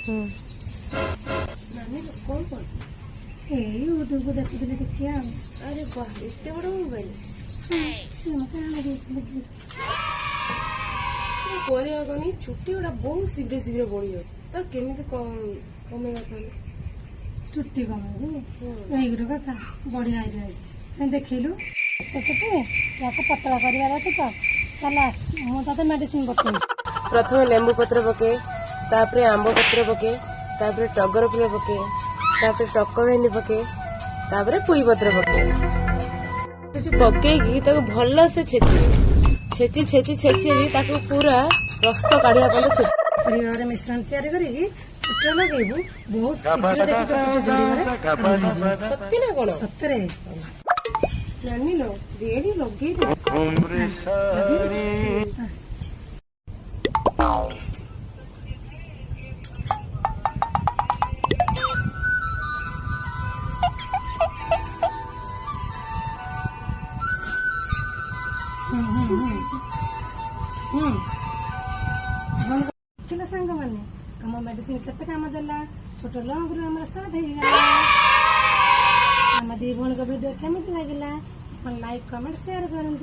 नानी कौन कर यूट्यूब को देखुଥିଲି ଟିକେ ଆଉ। अरे वाह एते बड़ मोबाइल ସେ ମୋତେ ଆଣି ଦେଇଛନ୍ତି gift। परिया कनी छुट्टी गुड़ा बहुत शीघ्र शीघ्र बढ़ी जाए तो केमिति कमेगा ताले ଚୁଟି କମେଇବି ଏଇ ଗୋଟେ କଥା ବଢିଆ ଆଇଡିଆ ଅଛି ତୁ ଦେଖିଲୁ ଛୋଟେ ୟାକୁ ପତଳା କରିବାର ଅଛି ତ ଚାଲ ଆସ ମୁଁ ତତେ ମେଡିସିନ ପକେଇବି। प्रथम लेंबू पत्र पके तापरे आंब पत्र पके तापरे टगर फूल पके तापरे टकमेहंदी पके तापरे पुई पत्र पके पकेकी ताको भल से छेची छेची छेची छेची ताको पूरा रस काढ़िया पे छेची परिवार मिश्रण तैयारी करिकी चुट लगेबू बहुत शीघ्र देखू तो चुट झड़ीबारे सत्य ना कौन सତରେ नानी लो रेडी लगे सांग मैंने आम मेडिसिन केते काम देला छोट लंग आम साथ हो आम दी भण वीडियो केमी लगे लाइक कमेंट शेयर करूँ।